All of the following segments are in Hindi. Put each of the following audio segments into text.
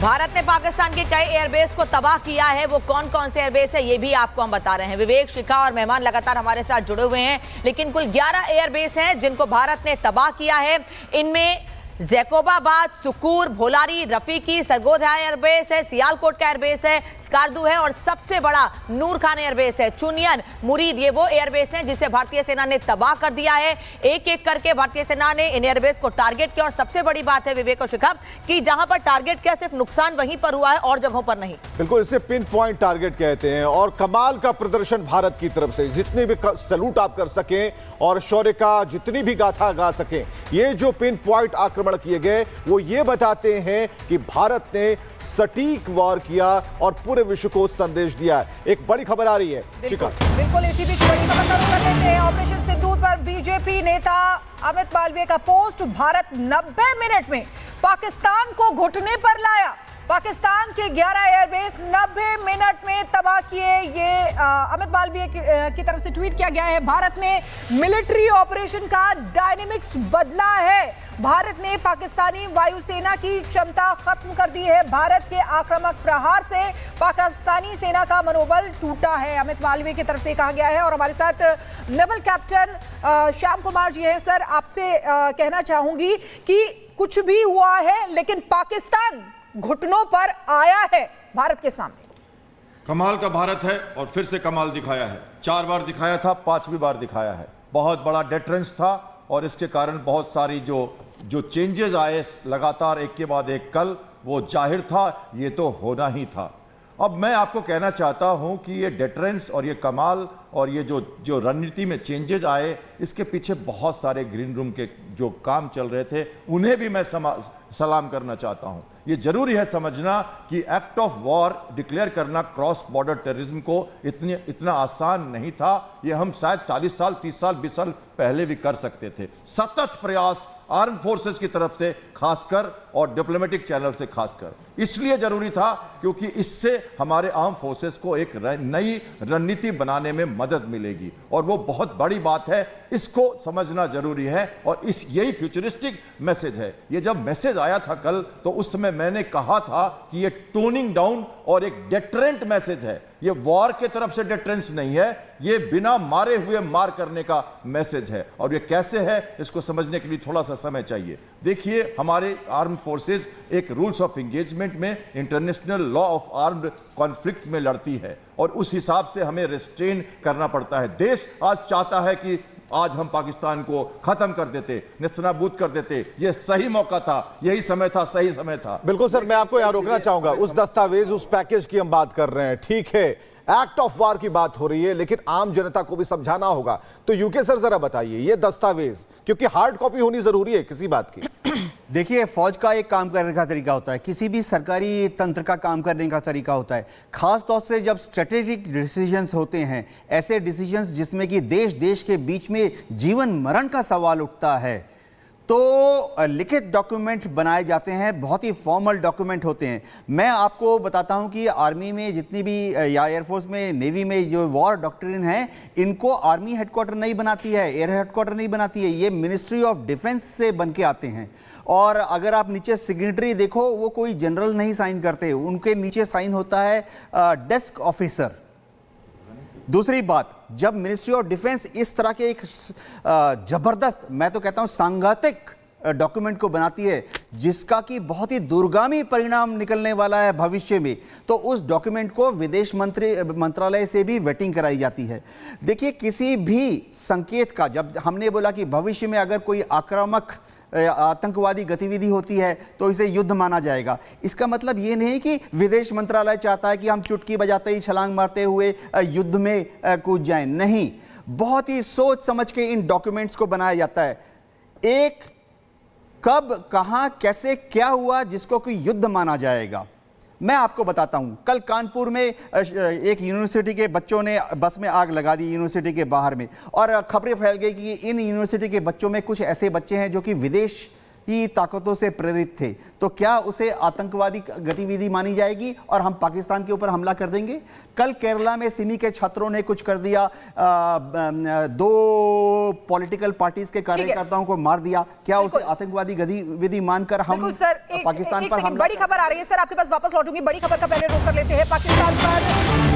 भारत ने पाकिस्तान के कई एयरबेस को तबाह किया है। वो कौन कौन से एयरबेस है ये भी आपको हम बता रहे हैं। विवेक, शिखा और मेहमान लगातार हमारे साथ जुड़े हुए हैं, लेकिन कुल 11 एयरबेस हैं जिनको भारत ने तबाह किया है। इनमें जैकोबाबाद, सुकूर, भोलारी, रफीकी, सरगोधा एयरबेस है, सियालकोट का एयरबेस है, स्कार्दू है और सबसे बड़ा नूर खान एयरबेस है। चुनियन, मुरीद, ये वो एयरबेस हैं जिसे भारतीय सेना ने तबाह कर दिया है। एक एक करके भारतीय सेना ने इन एयरबेस को टारगेट किया और सबसे बड़ी बात है विवेक और शिखा कि जहां पर टारगेट किया सिर्फ नुकसान वहीं पर हुआ है और जगहों पर नहीं। बिल्कुल, इसे पिन पॉइंट टारगेट कहते हैं। और कमाल का प्रदर्शन भारत की तरफ से, जितनी भी सैल्यूट आप कर सकें और शौर्य का जितनी भी गाथा गा सकें, ये जो पिन पॉइंट आक्रमण किए गए वो ये बताते हैं कि भारत ने सटीक वार किया और पूरे विश्व को संदेश दिया है। एक बड़ी खबर आ रही है। बिल्कुल इसी बीच बड़ी खबर का रुख कर लेते हैं। ऑपरेशन सिंदूर पर बीजेपी नेता अमित मालवीय का पोस्ट, भारत 90 मिनट में पाकिस्तान को घुटने पर लाया। पाकिस्तान के 11 एयरबेस 90 मिनट में तबाह किए। ये अमित मालवीय की तरफ से ट्वीट किया गया है। भारत ने मिलिट्री ऑपरेशन का डायनेमिक्स बदला है। भारत ने पाकिस्तानी वायुसेना की क्षमता खत्म कर दी है। भारत के आक्रामक प्रहार से पाकिस्तानी सेना का मनोबल टूटा है, अमित मालवीय की तरफ से कहा गया है। और हमारे साथ नेवल कैप्टन श्याम कुमार जी हैं। सर, आपसे कहना चाहूंगी कि कुछ भी हुआ है लेकिन पाकिस्तान घुटनों पर आया है भारत के सामने। कमाल का भारत है और फिर से कमाल दिखाया है। 4 बार दिखाया था, 5वीं बार दिखाया है। बहुत बड़ा डेटरेंस था और इसके कारण बहुत सारी जो चेंजेस आए लगातार एक के बाद एक कल, वो जाहिर था, ये तो होना ही था। अब मैं आपको कहना चाहता हूं कि ये डेटरेंस और ये कमाल और ये जो रणनीति में चेंजेस आए, इसके पीछे बहुत सारे ग्रीन रूम के जो काम चल रहे थे उन्हें भी मैं सलाम करना चाहता हूं। ये जरूरी है समझना कि एक्ट ऑफ वॉर डिक्लेयर करना क्रॉस बॉर्डर टेररिज्म को इतना आसान नहीं था। ये हम शायद 40 साल, 30 साल, 20 साल पहले भी कर सकते थे। सतत प्रयास आर्म फोर्सेस की तरफ से खासकर और डिप्लोमेटिक चैनल से खासकर इसलिए जरूरी था क्योंकि इससे हमारे आर्म फोर्सेस को एक नई रणनीति बनाने में मदद मिलेगी और वो बहुत बड़ी बात है। इसको समझना जरूरी है और यही फ्यूचरिस्टिक मैसेज है। ये जब मैसेज आया था कल, तो उस समय मैंने कहा था कि ये टोनिंग डाउन और एक डेटरेंट मैसेज है। ये वॉर के तरफ से डेटरेंस नहीं है, ये बिना मारे हुए मार करने का मैसेज है। और ये कैसे है, इसको समझने के लिए थोड़ा सा समय चाहिए। देखिए, हमारे आर्म फोर्सेस एक रूल्स ऑफ एंगेजमेंट में international law of armed conflict में लड़ती है और उस हिसाब से हमें रिस्ट्रेन करना पड़ता है। देश आज चाहता है कि आज हम पाकिस्तान को खत्म कर देते, नेस्तनाबूद कर देते। यह सही मौका था, यही समय था, सही समय था। बिल्कुल सर, मैं आपको यहां रोकना चाहूंगा। उस दस्तावेज, उस पैकेज की हम बात कर रहे हैं, ठीक है, एक्ट ऑफ वार की बात हो रही है, लेकिन आम जनता को भी समझाना होगा। तो यूके सर जरा बताइए ये दस्तावेज, क्योंकि हार्ड कॉपी होनी जरूरी है किसी बात की। देखिए, फौज का एक काम करने का तरीका होता है, किसी भी सरकारी तंत्र का काम करने का तरीका होता है। खास तौर से जब स्ट्रेटेजिक डिसीजंस होते हैं, ऐसे डिसीजंस जिसमें कि देश के बीच में जीवन मरण का सवाल उठता है, तो लिखित डॉक्यूमेंट बनाए जाते हैं, बहुत ही फॉर्मल डॉक्यूमेंट होते हैं। मैं आपको बताता हूं कि आर्मी में जितनी भी या एयरफोर्स में, नेवी में जो वॉर डॉक्ट्रिन है, इनको आर्मी हेडक्वार्टर नहीं बनाती है, एयर हेडक्वार्टर नहीं बनाती है, ये मिनिस्ट्री ऑफ डिफेंस से बन के आते हैं। और अगर आप नीचे सिग्नेटरी देखो, वो कोई जनरल नहीं साइन करते, उनके नीचे साइन होता है डेस्क ऑफिसर। दूसरी बात, जब मिनिस्ट्री ऑफ डिफेंस इस तरह के एक जबरदस्त, मैं तो कहता हूं सांघातिक डॉक्यूमेंट को बनाती है जिसका कि बहुत ही दूरगामी परिणाम निकलने वाला है भविष्य में, तो उस डॉक्यूमेंट को विदेश मंत्रालय से भी वेटिंग कराई जाती है। देखिए, किसी भी संकेत का, जब हमने बोला कि भविष्य में अगर कोई आक्रामक आतंकवादी गतिविधि होती है तो इसे युद्ध माना जाएगा, इसका मतलब ये नहीं कि विदेश मंत्रालय चाहता है कि हम चुटकी बजाते ही छलांग मारते हुए युद्ध में कूद जाएं। नहीं, बहुत ही सोच समझ के इन डॉक्यूमेंट्स को बनाया जाता है। एक कब, कहां, कैसे, क्या हुआ जिसको कोई युद्ध माना जाएगा। मैं आपको बताता हूं, कल कानपुर में एक यूनिवर्सिटी के बच्चों ने बस में आग लगा दी यूनिवर्सिटी के बाहर में, और खबरें फैल गई कि इन यूनिवर्सिटी के बच्चों में कुछ ऐसे बच्चे हैं जो कि विदेश की ताकतों से प्रेरित थे, तो क्या उसे आतंकवादी गतिविधि मानी जाएगी और हम पाकिस्तान के ऊपर हमला कर देंगे? कल केरला में सिमी के छात्रों ने कुछ कर दिया, 2 पॉलिटिकल पार्टीज के कार्यकर्ताओं को मार दिया, क्या उसे आतंकवादी गतिविधि मानकर हम सर पाकिस्तान पर हमला? बड़ी खबर आ रही है सर, आपके पास वापस लौटूंगी। बड़ी खबर का पहले रोक कर लेते हैं। पाकिस्तान पर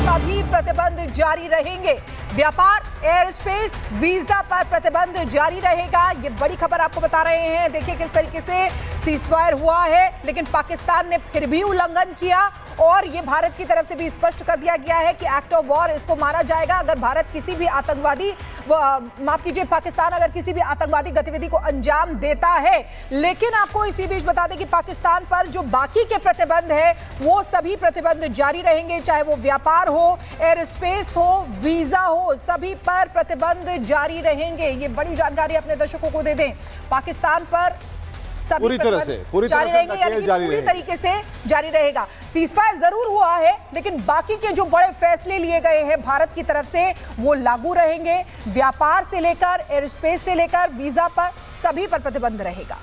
सभी प्रतिबंध जारी रहेंगे। व्यापार, एयर स्पेस, वीजा पर प्रतिबंध जारी रहेगा। ये बड़ी खबर आपको बता रहे हैं। देखिए किस तरीके से सीजफायर हुआ है, लेकिन पाकिस्तान ने फिर भी उल्लंघन किया और ये भारत की तरफ से भी स्पष्ट कर दिया गया है कि एक्ट ऑफ वॉर इसको माना जाएगा अगर भारत किसी भी आतंकवादी, माफ कीजिए, पाकिस्तान अगर किसी भी आतंकवादी गतिविधि को अंजाम देता है। लेकिन आपको इसी बीच बता दें कि पाकिस्तान पर जो बाकी के प्रतिबंध है वो सभी प्रतिबंध जारी रहेंगे, चाहे वो व्यापार हो, एयर स्पेस हो, वीजा हो, सभी पर प्रतिबंध जारी रहेंगे। ये बड़ी जानकारी अपने दर्शकों को दे दें। पाकिस्तान पर सभी पूरी तरह से जारी रहेंगे, यानी कि पूरी तरीके से जारी रहेगा। सीजफायर जरूर हुआ है, लेकिन बाकी के जो बड़े फैसले लिए गए हैं भारत की तरफ से वो लागू रहेंगे। व्यापार से लेकर एयर स्पेस से लेकर वीजा पर सभी पर प्रतिबंध रहेगा।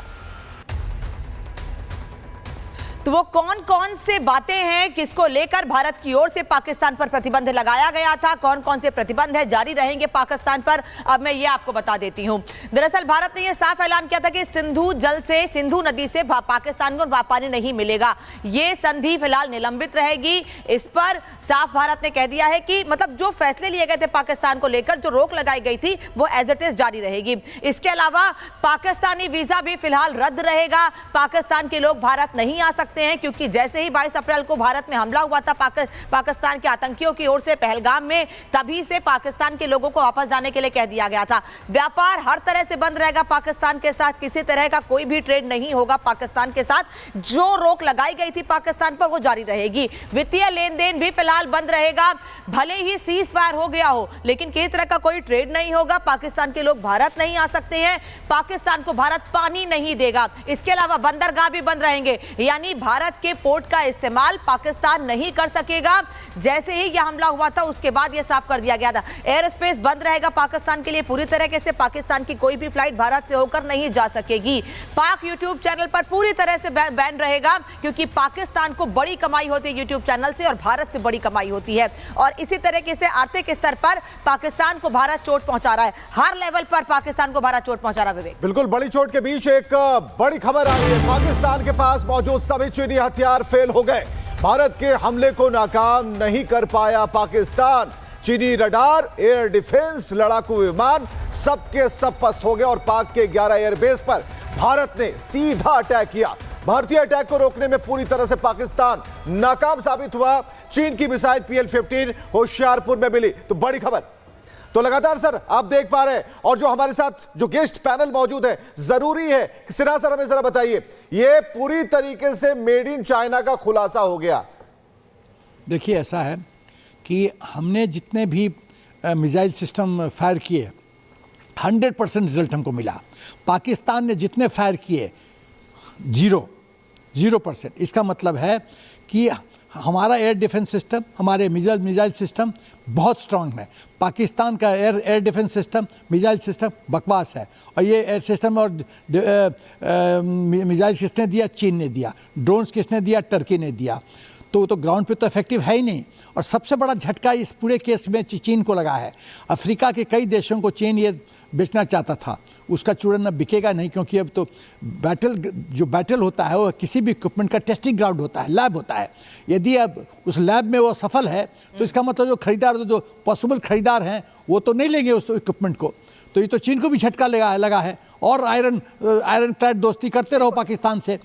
तो वो कौन कौन से बातें हैं, किसको लेकर भारत की ओर से पाकिस्तान पर प्रतिबंध लगाया गया था, कौन कौन से प्रतिबंध है जारी रहेंगे पाकिस्तान पर, अब मैं ये आपको बता देती हूं। दरअसल भारत ने यह साफ ऐलान किया था कि सिंधु नदी से पाकिस्तान को पानी नहीं मिलेगा। ये संधि फिलहाल निलंबित रहेगी। इस पर साफ भारत ने कह दिया है कि मतलब जो फैसले लिए गए थे पाकिस्तान को लेकर, जो रोक लगाई गई थी, वो एज इट इज जारी रहेगी। इसके अलावा पाकिस्तानी वीजा भी फिलहाल रद्द रहेगा। पाकिस्तान के लोग भारत नहीं आ सकते हैं, क्योंकि जैसे ही 22 अप्रैल को भारत में हमला हुआ था पाकिस्तान के आतंकियों की ओर से पहलगाम में, तभी से पाकिस्तान के लोगों को वापस जाने के लिए कह दिया गया था। व्यापार हर तरह से बंद रहेगा पाकिस्तान के साथ, किसी तरह का कोई भी ट्रेड नहीं होगा पाकिस्तान के साथ। जो रोक लगाई गई थी पाकिस्तान पर वो जारी रहेगी। वित्तीय लेन देन भी फिलहाल बंद रहेगा। भले ही सीज फायर हो गया हो, लेकिन किसी तरह का कोई ट्रेड नहीं होगा। पाकिस्तान के लोग भारत नहीं आ सकते हैं। पाकिस्तान को भारत पानी नहीं देगा। इसके अलावा बंदरगाह भी बंद रहेंगे, यानी भारत के पोर्ट का इस्तेमाल पाकिस्तान नहीं कर सकेगा। जैसे ही यह हमला हुआ था उसके बाद यह साफ कर दिया गया था। एयर स्पेस बंद रहेगा पाकिस्तान के लिए पूरी तरीके से। पाकिस्तान की कोई भी फ्लाइट भारत से होकर नहीं जा सकेगी। पाक यूट्यूब चैनल पर पूरी तरह से बैन रहेगा, क्योंकि पाकिस्तान को बड़ी कमाई होती है यूट्यूब चैनल से और भारत से बड़ी कमाई होती है। और इसी तरीके से आर्थिक स्तर पर पाकिस्तान को भारत चोट पहुंचा रहा है। हर लेवल पर पाकिस्तान को भारत चोट पहुंचा रहा है। विवेक, बिल्कुल बड़ी चोट के बीच एक बड़ी खबर आ रही है। पाकिस्तान के पास मौजूद सभी चीनी हथियार फेल हो गए। भारत के हमले को नाकाम नहीं कर पाया पाकिस्तान। चीनी रडार, एयर डिफेंस, लड़ाकू विमान सबके सब पस्त हो गए और पाक के 11 एयरबेस पर भारत ने सीधा अटैक किया। भारतीय अटैक को रोकने में पूरी तरह से पाकिस्तान नाकाम साबित हुआ। चीन की मिसाइल PL-15 होशियारपुर में मिली। तो बड़ी खबर। तो लगातार सर आप देख पा रहे हैं, और जो हमारे साथ जो गेस्ट पैनल मौजूद है, जरूरी है सिरा सर हमें जरा बताइए, ये पूरी तरीके से मेड इन चाइना का खुलासा हो गया। देखिए ऐसा है कि हमने जितने भी मिसाइल सिस्टम फायर किए 100% रिजल्ट हमको मिला। पाकिस्तान ने जितने फायर किए 0%। इसका मतलब है कि हमारा एयर डिफेंस सिस्टम, हमारे मिसाइल सिस्टम बहुत स्ट्रांग है। पाकिस्तान का air defence system, missile system बकवास है। और ये एयर सिस्टम और मिसाइल किसने दिया? चीन ने दिया। ड्रोन्स किसने दिया? टर्की ने दिया। तो ग्राउंड पे तो इफेक्टिव है ही नहीं। और सबसे बड़ा झटका इस पूरे केस में चीन को लगा है। अफ्रीका के कई देशों को चीन ये बेचना चाहता था, उसका चूरन अब बिकेगा नहीं, क्योंकि अब तो बैटल होता है वो किसी भी इक्विपमेंट का टेस्टिंग ग्राउंड होता है, लैब होता है। यदि अब उस लैब में वो सफल है तो इसका मतलब जो खरीदार, जो पॉसिबल खरीदार हैं वो तो नहीं लेंगे उस इक्विपमेंट को। तो ये तो चीन को भी झटका लगा है। और आयरन क्लैड दोस्ती करते रहो पाकिस्तान से।